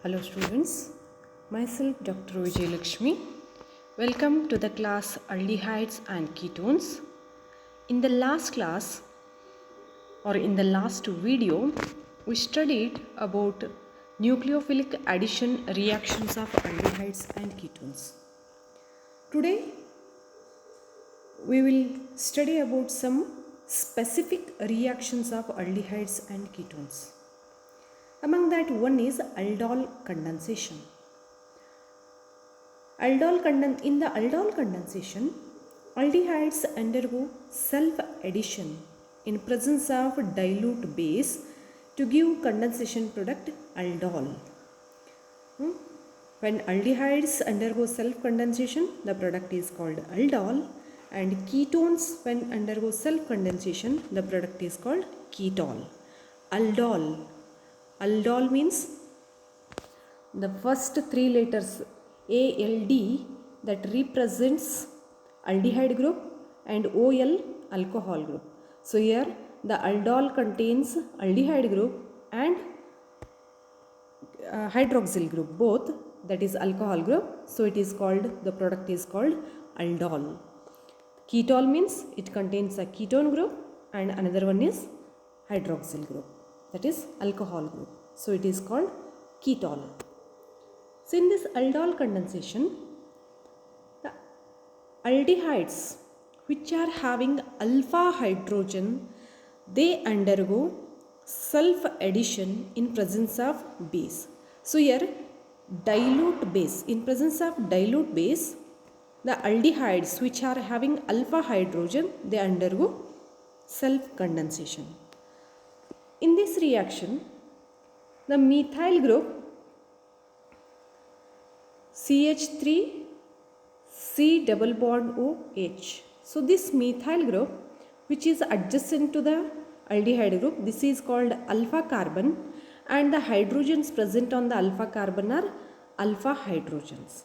Hello students, myself Dr. Vijay Lakshmi. Welcome to the class Aldehydes and Ketones. In the last class or in the last video, we studied about nucleophilic addition reactions of aldehydes and ketones. Today we will study about some specific reactions of aldehydes and ketones. Among that, one is aldol condensation. In the aldol condensation, aldehydes undergo self-addition in presence of dilute base to give condensation product aldol. When aldehydes undergo self-condensation, the product is called aldol, and ketones when undergo self-condensation, the product is called ketol. Aldol means the first three letters ALD that represents aldehyde group and OL alcohol group. So here the aldol contains aldehyde group and hydroxyl group both, that is alcohol group. So it is called, the product is called aldol. Ketol means it contains a ketone group and another one is hydroxyl group, that is alcohol group. So it is called ketol. So in this aldol condensation, the aldehydes which are having alpha hydrogen, they undergo self addition in presence of base. So here dilute base, in presence of dilute base, the aldehydes which are having alpha hydrogen, they undergo self condensation. In this reaction, the methyl group CH3 C double bond OH. So this methyl group which is adjacent to the aldehyde group, this is called alpha carbon, and the hydrogens present on the alpha carbon are alpha hydrogens.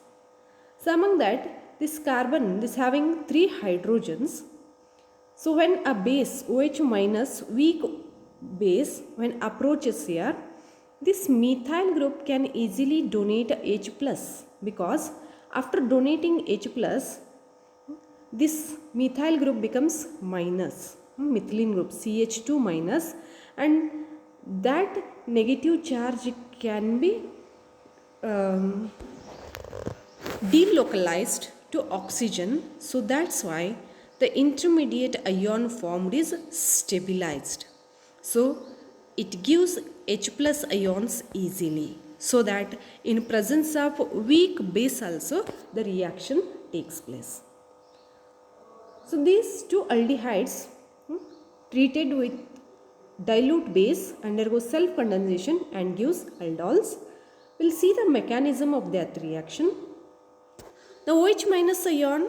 So among that, this carbon is having 3 hydrogens. So when a base OH minus, weak base, when approaches here, this methyl group can easily donate H plus, because after donating H plus, this methyl group becomes minus, methylene group CH2 minus, and that negative charge can be delocalized to oxygen. So that's why the intermediate ion formed is stabilized. So it gives H plus ions easily, so that in presence of weak base also the reaction takes place. So these two aldehydes treated with dilute base undergo self condensation and gives aldols. We'll see the mechanism of that reaction. The OH minus ion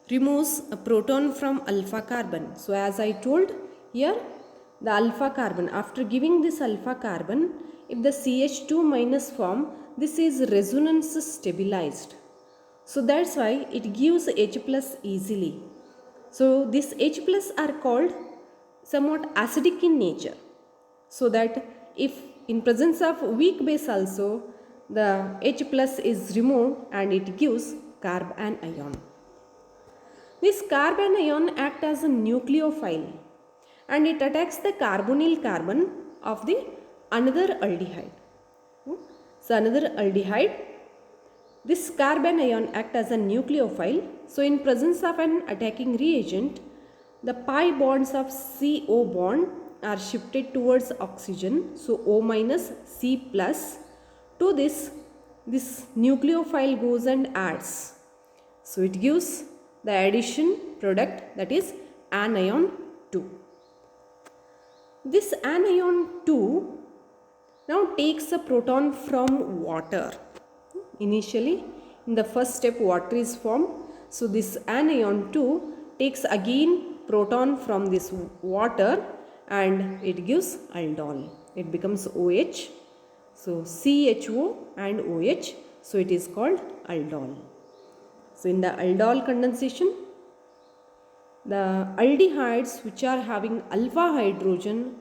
removes a proton from alpha carbon. So as I told here, the alpha carbon, after giving this alpha carbon, if the CH2 minus form, this is resonance stabilized. So that's why it gives H plus easily. So this H plus are called somewhat acidic in nature. So that if in presence of weak base also, the H plus is removed and it gives carbon ion. This carbon ion acts as a nucleophile and it attacks the carbonyl carbon of the another aldehyde. So another aldehyde, this carbon ion acts as a nucleophile. So in presence of an attacking reagent, the pi bonds of CO bond are shifted towards oxygen. So O minus C plus. To this nucleophile goes and adds. So it gives the addition product, that is anion 2. This anion 2 now takes a proton from water. Initially in the first step water is formed. So this anion 2 takes again proton from this water and it gives aldol. It becomes OH. So CHO and OH. So it is called aldol. So in the aldol condensation, the aldehydes which are having alpha hydrogen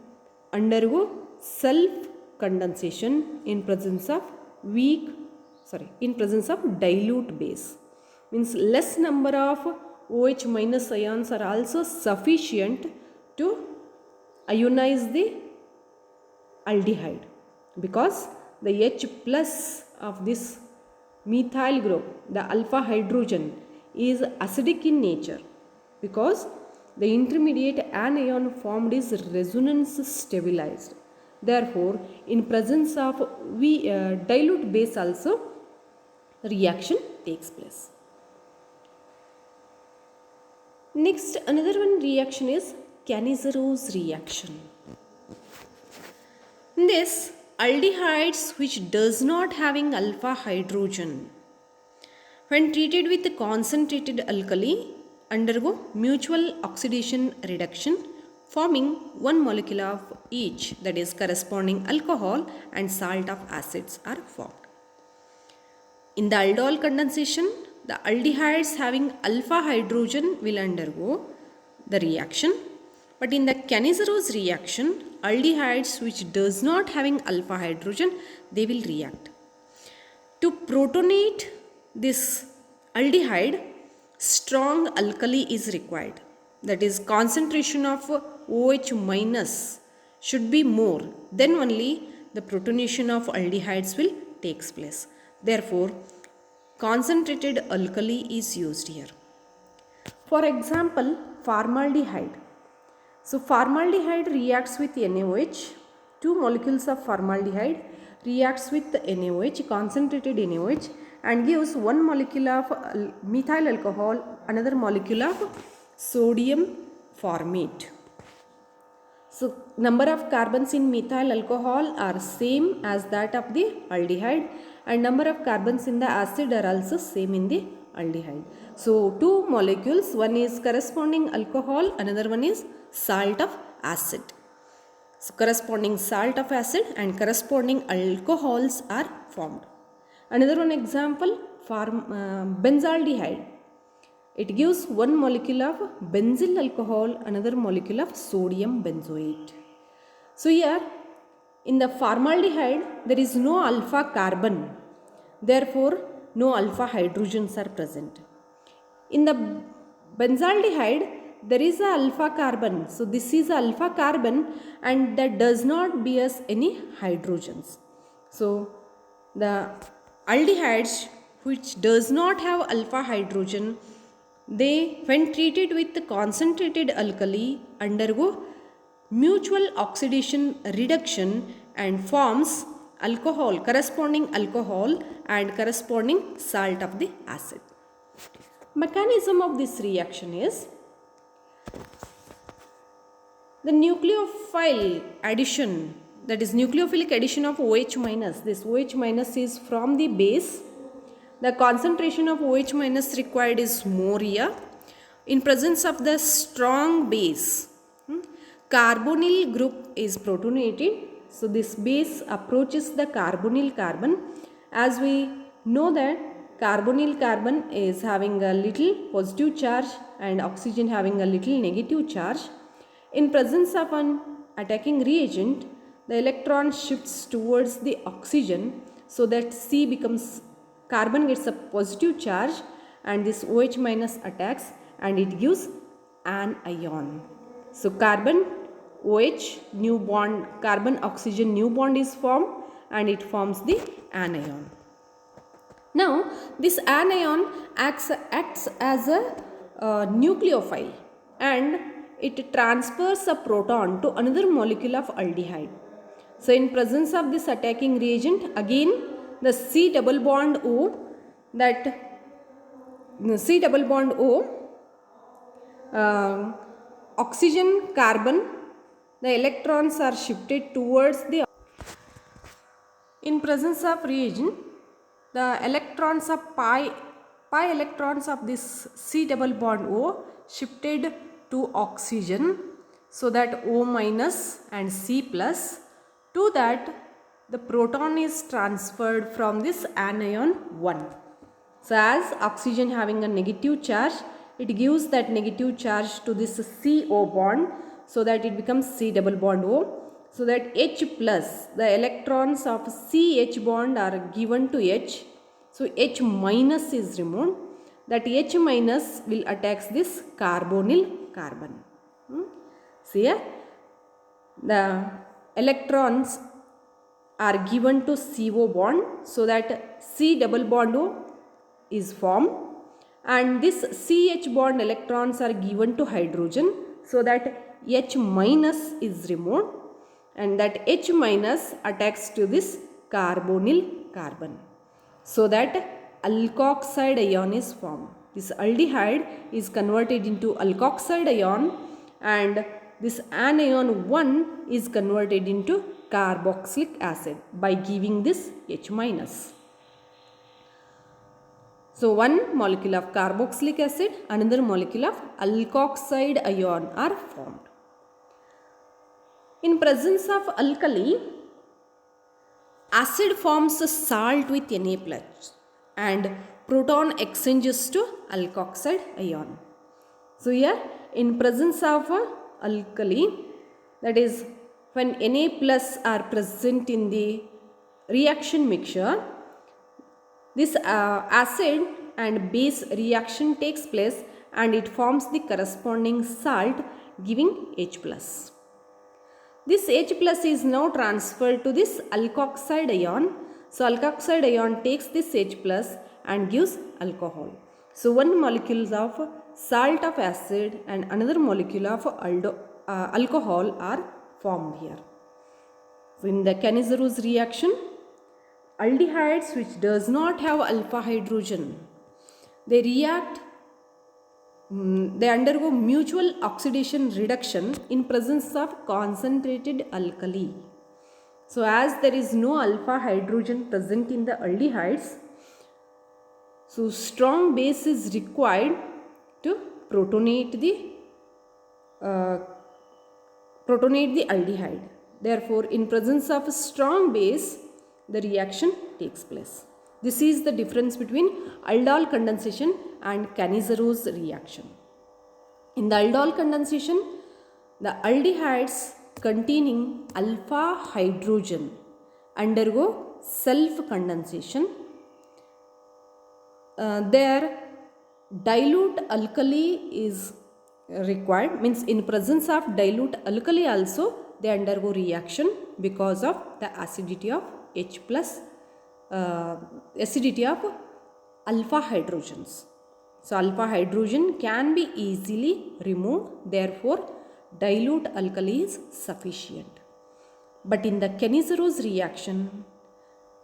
undergo self condensation in presence of weak, in presence of dilute base. Means less number of OH minus ions are also sufficient to ionize the aldehyde, because the H plus of this methyl group, the alpha hydrogen, is acidic in nature, because the intermediate anion formed is resonance stabilized. Therefore, in presence of dilute base also, reaction takes place. Next, another one reaction is Cannizzarose reaction. In this, aldehydes which does not having alpha hydrogen, when treated with concentrated alkali, undergo mutual oxidation reduction, forming one molecule of each, that is corresponding alcohol and salt of acids are formed. In the aldol condensation, the aldehydes having alpha hydrogen will undergo the reaction, but in the Cannizzarose reaction, aldehydes which does not having alpha hydrogen, they will react. To protonate this aldehyde, strong alkali is required. That is, concentration of OH minus should be more, then only the protonation of aldehydes will takes place. Therefore, concentrated alkali is used here. For example, formaldehyde. So formaldehyde reacts with NaOH. Two molecules of formaldehyde reacts with the NaOH, concentrated NaOH, and gives one molecule of methyl alcohol, another molecule of sodium formate. So number of carbons in methyl alcohol are same as that of the aldehyde, and number of carbons in the acid are also same in the aldehyde. So two molecules, one is corresponding alcohol, another one is salt of acid. So corresponding salt of acid and corresponding alcohols are formed. Another one example, benzaldehyde. It gives one molecule of benzyl alcohol, another molecule of sodium benzoate. So here in the formaldehyde there is no alpha carbon, therefore no alpha hydrogens are present. In the benzaldehyde there is a alpha carbon, so this is alpha carbon and that does not bear any hydrogens. So the aldehydes which does not have alpha hydrogen, they when treated with the concentrated alkali undergo mutual oxidation reduction and forms alcohol, corresponding alcohol and corresponding salt of the acid. Mechanism of this reaction is the nucleophile addition, that is nucleophilic addition of OH minus. This OH minus is from the base. The concentration of OH minus required is more here. In presence of the strong base, carbonyl group is protonated. So this base approaches the carbonyl carbon. As we know that carbonyl carbon is having a little positive charge and oxygen having a little negative charge. In presence of an attacking reagent, the electron shifts towards the oxygen, so that C becomes, carbon gets a positive charge and this OH minus attacks and it gives an ion. So carbon OH new bond, carbon oxygen new bond is formed and it forms the anion. Now this anion acts as a nucleophile and it transfers a proton to another molecule of aldehyde. So in presence of this attacking reagent, again the C double bond O, oxygen carbon, the electrons are shifted towards the, in presence of reagent, the electrons of pi electrons of this C double bond O shifted to oxygen, so that O minus and C plus, to that the proton is transferred from this anion 1. So as oxygen having a negative charge, it gives that negative charge to this CO bond, so that it becomes C double bond O. So that H plus, the electrons of CH bond are given to H. So H minus is removed. That H minus will attach this carbonyl carbon. So here the electrons are given to CO bond, so that C double bond O is formed, and this CH bond electrons are given to hydrogen, so that H minus is removed, and that H minus attacks to this carbonyl carbon, so that alkoxide ion is formed. This aldehyde is converted into alkoxide ion, and this anion 1 is converted into carboxylic acid by giving this H minus. So one molecule of carboxylic acid, another molecule of alkoxide ion are formed. In presence of alkali, acid forms a salt with Na plus and proton exchanges to alkoxide ion. So here in presence of alkali, that is when Na plus are present in the reaction mixture, this acid and base reaction takes place and it forms the corresponding salt giving H plus. This H plus is now transferred to this alkoxide ion. So alkoxide ion takes this H plus and gives alcohol. So one molecule of salt of acid and another molecule of alcohol are formed here. So in the Cannizzarose reaction, aldehydes which does not have alpha hydrogen, they react, they undergo mutual oxidation reduction in presence of concentrated alkali. So as there is no alpha hydrogen present in the aldehydes, so strong base is required to protonate the aldehyde. Therefore, in presence of a strong base, the reaction takes place. This is the difference between aldol condensation and Cannizzarose reaction. In the aldol condensation, the aldehydes containing alpha hydrogen undergo self condensation. Their dilute alkali is required, means in presence of dilute alkali also they undergo reaction because of the acidity of H plus, acidity of alpha hydrogens. So alpha hydrogen can be easily removed, therefore dilute alkali is sufficient. But in the Cannizzarose reaction,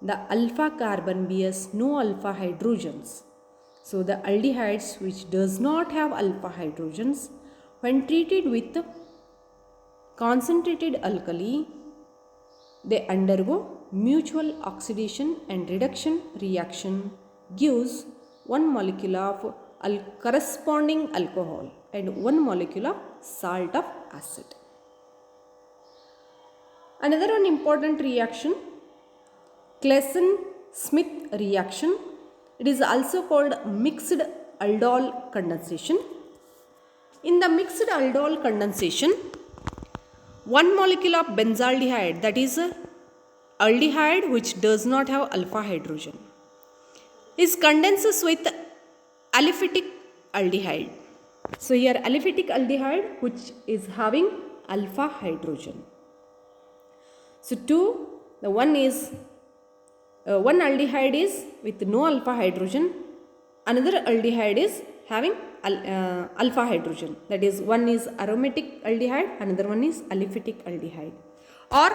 the alpha carbon bears no alpha hydrogens. So the aldehydes which does not have alpha hydrogens, when treated with concentrated alkali, they undergo mutual oxidation and reduction reaction gives one molecule of corresponding alcohol and one molecule of salt of acid. Another one important reaction, Claisen-Smith reaction. It is also called mixed aldol condensation. In the mixed aldol condensation, one molecule of benzaldehyde, that is aldehyde which does not have alpha hydrogen, is condenses with aliphatic aldehyde. So here aliphatic aldehyde which is having alpha hydrogen. So the one aldehyde is with no alpha hydrogen, another aldehyde is having alpha hydrogen, that is one is aromatic aldehyde, another one is aliphatic aldehyde. Or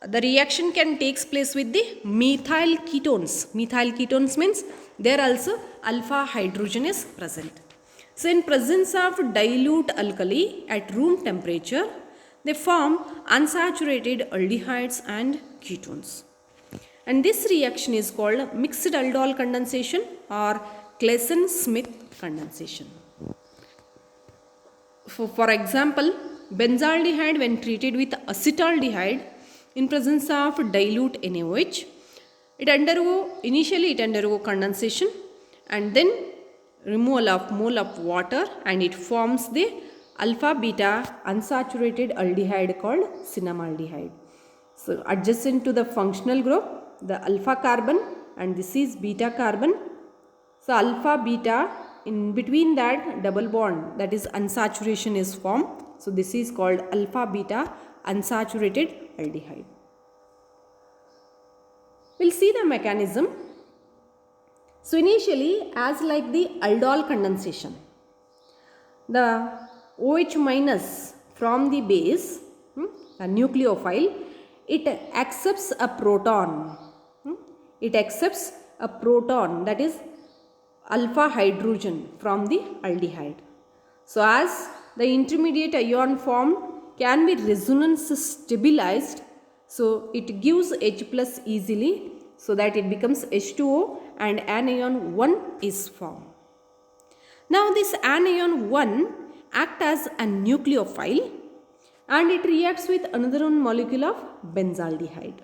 the reaction can takes place with the methyl ketones. Methyl ketones means there also alpha hydrogen is present. So in presence of dilute alkali at room temperature, they form unsaturated aldehydes and ketones. And this reaction is called mixed aldol condensation or Claisen-Smith condensation. For example, benzaldehyde when treated with acetaldehyde in presence of dilute NaOH, initially it undergo condensation and then removal of mole of water and it forms the alpha beta unsaturated aldehyde called cinnamaldehyde. So adjacent to the functional group, the alpha carbon, and this is beta carbon. So alpha beta, in between that double bond, that is unsaturation is formed. So this is called alpha beta unsaturated aldehyde. We'll see the mechanism. So initially, as like the aldol condensation, the OH minus from the base, a nucleophile, it accepts a proton. It accepts a proton, that is alpha hydrogen from the aldehyde. So as the intermediate ion formed can be resonance stabilized, so it gives H plus easily, so that it becomes H2O and anion 1 is formed. Now this anion 1 acts as a nucleophile and it reacts with another one molecule of benzaldehyde.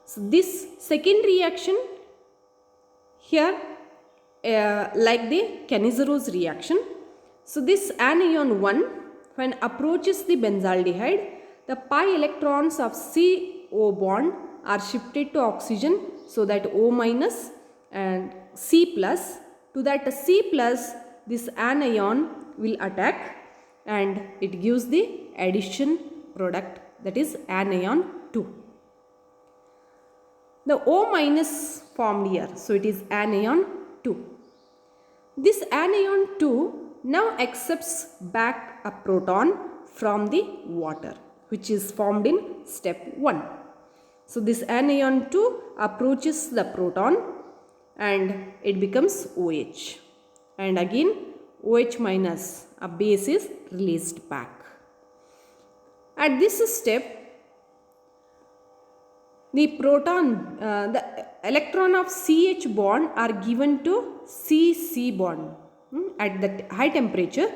So this second reaction here like the Cannizzarose reaction. So this anion 1, when approaches the benzaldehyde, the pi electrons of CO bond are shifted to oxygen, so that O minus and C plus. To that C plus, this anion will attack and it gives the addition product, that is anion 2. The O minus formed here, so it is anion 2. This anion 2 now accepts back a proton from the water, which is formed in step 1. So this anion 2 approaches the proton and it becomes OH. And again OH minus, a base, is released back. At this step, the proton, the electron of CH bond are given to CC bond. At that high temperature,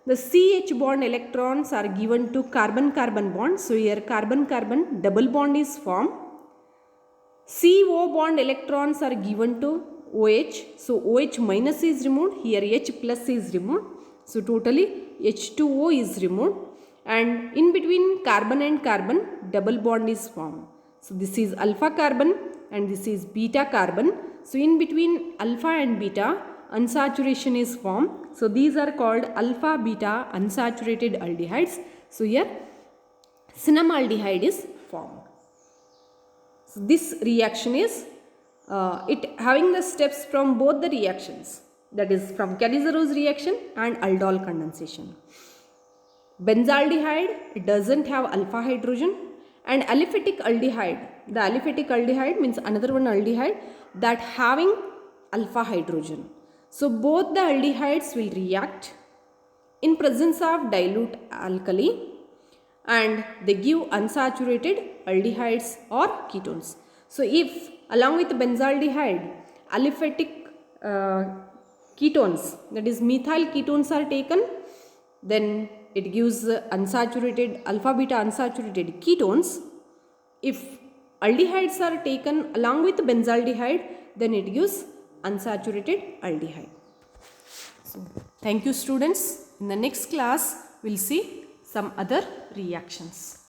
the CH bond electrons are given to carbon-carbon bond. So here carbon-carbon double bond is formed. CO bond electrons are given to OH. So OH minus is removed. Here H plus is removed. So totally H2O is removed. And in between carbon and carbon double bond is formed. So this is alpha carbon and this is beta carbon. So in between alpha and beta, unsaturation is formed. So these are called alpha beta unsaturated aldehydes. So here cinnamaldehyde is formed. So this reaction is it having the steps from both the reactions, that is from Cannizzarose reaction and aldol condensation. Benzaldehyde, it doesn't have alpha hydrogen, and aliphatic aldehyde, the aliphatic aldehyde means another one aldehyde that having alpha hydrogen. So both the aldehydes will react in presence of dilute alkali and they give unsaturated aldehydes or ketones. So if along with benzaldehyde aliphatic ketones, that is methyl ketones, are taken, then it gives unsaturated alpha beta unsaturated ketones. If aldehydes are taken along with benzaldehyde, then it gives unsaturated aldehyde. So thank you students. In the next class we will see some other reactions.